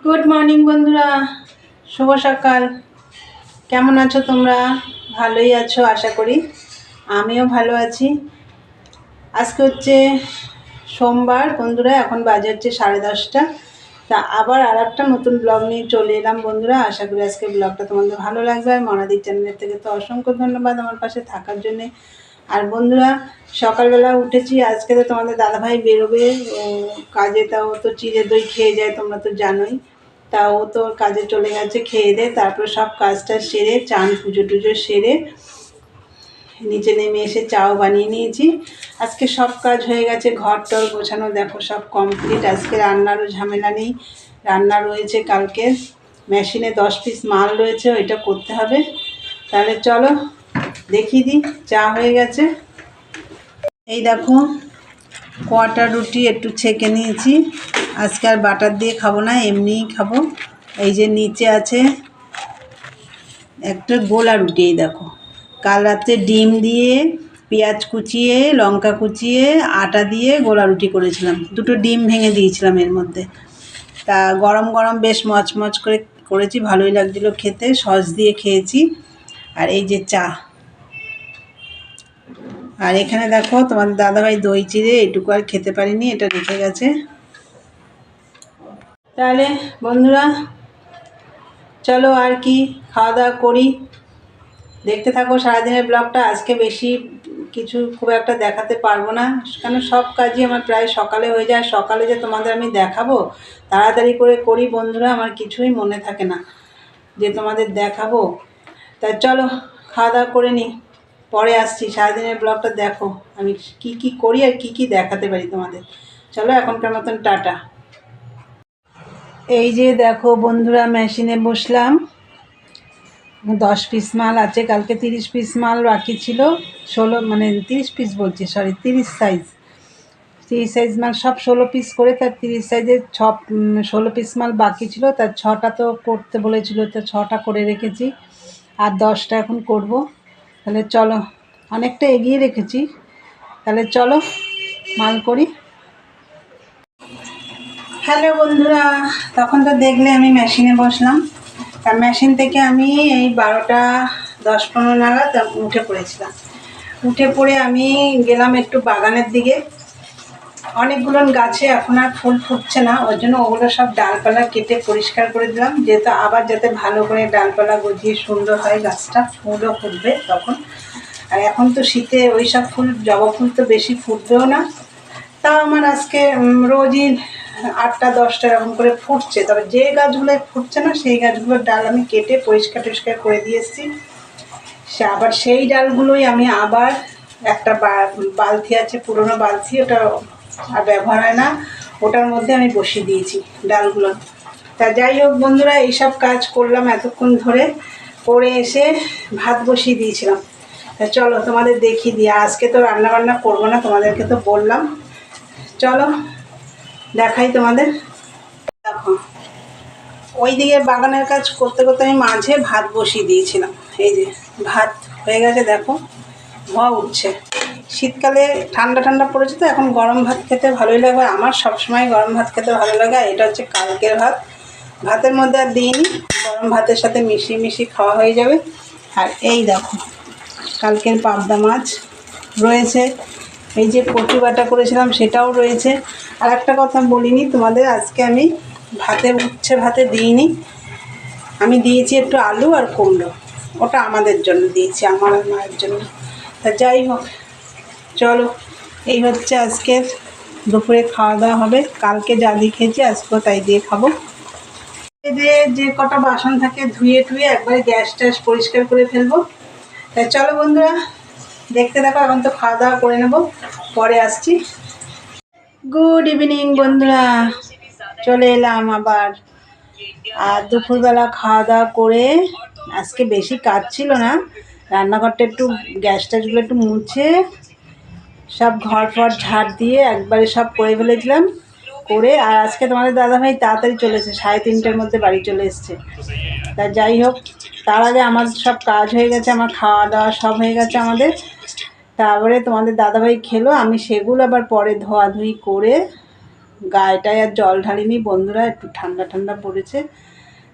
Good morning বন্ধুরা, শুভ সকাল। কেমন আছো তোমরা? ভালোই আছো আশা করি। আমিও ভালো আছি। আজকে হচ্ছে সোমবার বন্ধুরা, এখন বাজে হচ্ছে 10:30। তা আবার আর একটা নতুন ব্লগ নিয়ে চলে এলাম বন্ধুরা। আশা করি আজকে ব্লগটা তোমাদের ভালো লাগবে। আর মনাদির চ্যানেলের থেকে তো অসংখ্য ধন্যবাদ আমার পাশে থাকার জন্যে। আর বন্ধুরা, সকালবেলা উঠেছি, আজকে তো তোমাদের দাদাভাই বেরোবে কাজে। তাও তো চিড়ে দই খেয়ে যায়, তোমরা তো জানোই। তাও তো কাজে চলে গেছে, খেয়ে দেয়। তারপর সব কাজটা সেরে, চান পুজো টুজো সেরে নিচে নেমে এসে চাও বানিয়ে নিয়েছি। আজকে সব কাজ হয়ে গেছে, ঘর টর গোছানো দেখো সব কমপ্লিট। আজকে রান্নারও ঝামেলা নেই। রান্না রয়েছে কালকে, মেশিনে 10 পিস মাল রয়েছে, ওইটা করতে হবে। তাহলে চলো দেখিয়ে দিই। চা হয়ে গেছে, এই দেখো কোয়াটা রুটি একটু ছেঁকে নিয়েছি। আজকে আর বাটার দিয়ে খাবো না, এমনিই খাবো। এই যে নিচে আছে একটা গোলা রুটি, এই দেখো কাল রাত্রে ডিম দিয়ে পেঁয়াজ কুচিয়ে লঙ্কা কুচিয়ে আটা দিয়ে গোলা রুটি করেছিলাম। দুটো ডিম ভেঙে দিয়েছিলাম এর মধ্যে। তা গরম গরম বেশ মচমচ করে করেছি, ভালোই লাগছিলো খেতে। সস দিয়ে খেয়েছি। আর এই যে চা। আর এখানে দেখো তোমাদের দাদাভাই দই চিড়ে এটুকু আর খেতে পারিনি, এটা রেখে গেছে। তাহলে বন্ধুরা চলো আর কি খাওয়া দাওয়া করি, দেখতে থাকো সারাদিনের ব্লগটা। আজকে বেশি কিছু খুব একটা দেখাতে পারবো না, কেন সব কাজই আমার প্রায় সকালে হয়ে যায়। সকালে যে তোমাদের আমি দেখাবো তাড়াতাড়ি করে করি বন্ধুরা, আমার কিছুই মনে থাকে না যে তোমাদের দেখাবো। তা চলো খাওয়া দাওয়া করে নিই, পরে আসছি। সারাদিনের ব্লগটা দেখো আমি কি কি করি আর কি কি দেখাতে পারি তোমাদের। চলো এখনকার মতন টাটা। এই যে দেখো বন্ধুরা, মেশিনে বসলাম। 10 পিস মাল আছে, কালকে 30 পিস মাল বাকি ছিল। 30 পিস বলছি, সরি 30 সাইজ মাল সব 16 পিস করে, তার 30 সাইজের 16 পিস মাল বাকি ছিল। তার 6টা তো করতে বলেছিল, তো 6টা করে রেখেছি। আর 10টা এখন করব। তাহলে চলো, অনেকটা এগিয়ে রেখেছি। তাহলে চলো মাল করি। হ্যালো বন্ধুরা, তখন তো দেখলে আমি মেশিনে বসলাম। আর মেশিন থেকে আমি এই 12টা 10-15 নাগাদ উঠে পড়েছিলাম। উঠে পড়ে আমি গেলাম একটু বাগানের দিকে। অনেকগুলো গাছে এখন আর ফুল ফুটছে না, ওই জন্য ওগুলো সব ডালপালা কেটে পরিষ্কার করে দিলাম, যেহেতু আবার যাতে ভালো করে ডালপালা গজিয়ে সুন্দর হয় গাছটা, ফুলও ফুটবে তখন। আর এখন তো শীতে ওই সব ফুল, জবা ফুল তো বেশি ফুটবেও না। তাও আমার আজকে রোজই 8টা 10টা এরকম করে ফুটছে। তবে যে গাছগুলোয় ফুটছে না সেই গাছগুলোর ডাল আমি কেটে পরিষ্কার টরিষ্কার করে দিয়ে এসেছি। আবার সেই ডালগুলোই আমি আবার একটা বালতি আছে, পুরোনো বালতি, ওটা আর ব্যবহার হয় না, ওটার মধ্যে আমি বসিয়ে দিয়েছি ডালগুলো। তা যাই হোক বন্ধুরা, এইসব কাজ করলাম এতক্ষণ ধরে। করে এসে ভাত বসিয়ে দিয়েছিলাম। তা চলো তোমাদের দেখিয়ে দিই। আজকে তো রান্না বান্না করবো না, তোমাদেরকে তো বললাম। চলো দেখাই তোমাদের। দেখো ওইদিকে বাগানের কাজ করতে করতে আমি মাঝে ভাত বসিয়ে দিয়েছিলাম। এই যে ভাত হয়ে গেছে, দেখো ধোঁয়া উঠছে। শীতকালে ঠান্ডা ঠান্ডা পড়েছে তো এখন গরম ভাত খেতে ভালোই লাগবে। আমার সবসময় গরম ভাত খেতে ভালো লাগে। এটা হচ্ছে কালকের ভাত, ভাতের মধ্যে আর দিইনি, গরম ভাতের সাথে মিশিয়ে মিশিয়ে খাওয়া হয়ে যাবে। আর এই দেখো কালকের পাবদা মাছ রয়েছে। এই যে কচু বাটা করেছিলাম সেটাও রয়েছে। আর একটা কথা বলিনি তোমাদের, আজকে আমি উচ্ছে ভাতে দিইনি, আমি দিয়েছি একটু আলু আর কুমড়ো। ওটা আমাদের জন্য দিয়েছি, আমার আর মায়ের জন্য। তা যাই হোক চলো, এই হচ্ছে আজকের দুপুরে খাওয়া দাওয়া হবে। কালকে যা দিয়ে খেয়েছি আজকেও তাই দিয়ে খাবো। যে কটা বাসন থাকে ধুয়ে টুয়ে একবারে গ্যাস ট্যাস পরিষ্কার করে ফেলবো। তাই চলো বন্ধুরা দেখতে থাকো। এখন তো খাওয়া দাওয়া করে নেবো, পরে আসছি। গুড ইভিনিং বন্ধুরা, চলে এলাম আবার। আর দুপুরবেলা খাওয়া দাওয়া করে, আজকে বেশি কাজ ছিল না, রান্নাঘরটা একটু গ্যাস ট্যাসগুলো একটু মুছে সব ঘর ফর ঝাড় দিয়ে একবারে সব করে ফেলেছিলাম। করে আর আজকে তোমাদের দাদাভাই তাড়াতাড়ি চলেছে, 3:30টার মধ্যে বাড়ি চলে এসছে। তা যাই হোক, তার আগে আমার সব কাজ হয়ে গেছে, আমার খাওয়া দাওয়া সব হয়ে গেছে আমাদের। তারপরে তোমাদের দাদাভাই খেলো, আমি সেগুলো আবার পরে ধোয়াধুয়ি করে গায়েটায় আর জল ঢালিনি বন্ধুরা, একটু ঠান্ডা ঠান্ডা পড়েছে।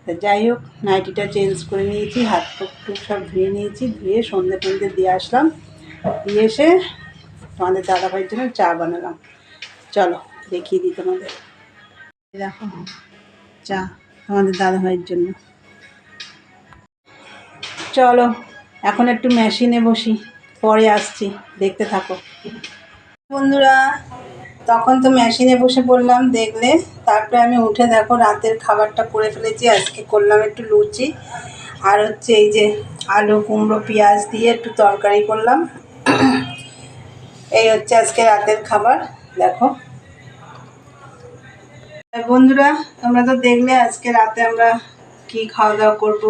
তা যাই হোক, নাইটিটা চেঞ্জ করে নিয়েছি, হাত টুক সব ধুয়ে নিয়েছি, ধুয়ে সন্ধ্যে টন্ধে দিয়ে আসলাম। দিয়ে এসে তোমাদের দাদাভাইয়ের জন্য চা বানালাম। চলো দেখিয়ে দিই তোমাদের। দেখো চা আমাদের দাদাভাইয়ের জন্য। চলো এখন একটু মেশিনে বসি, পরে আসছি, দেখতে থাকো বন্ধুরা। তখন তো মেশিনে বসে পড়লাম দেখলে, তারপরে আমি উঠে দেখো রাতের খাবারটা করে ফেলেছি। আজকে করলাম একটু লুচি, আর হচ্ছে এই যে আলু কুমড়ো পেঁয়াজ দিয়ে একটু তরকারি করলাম। এই হচ্ছে আজকে রাতের খাবার। দেখো বন্ধুরা, তোমরা তো দেখলে আজকে রাতে আমরা কি খাওয়া দাওয়া করবো।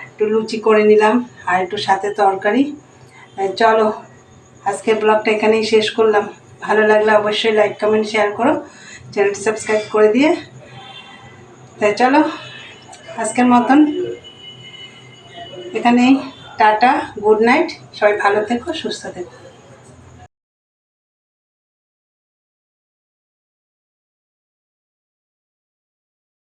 একটু লুচি করে নিলাম আর একটু সাথে তরকারি। চলো আজকের ব্লগটা এখানেই শেষ করলাম। ভালো লাগলে অবশ্যই লাইক কমেন্ট শেয়ার করো, চ্যানেলটি সাবস্ক্রাইব করে দিয়ে। তাই চলো আজকের মতন এখানেই টাটা, গুড নাইট, সবাই ভালো থেকো, সুস্থ থেকো।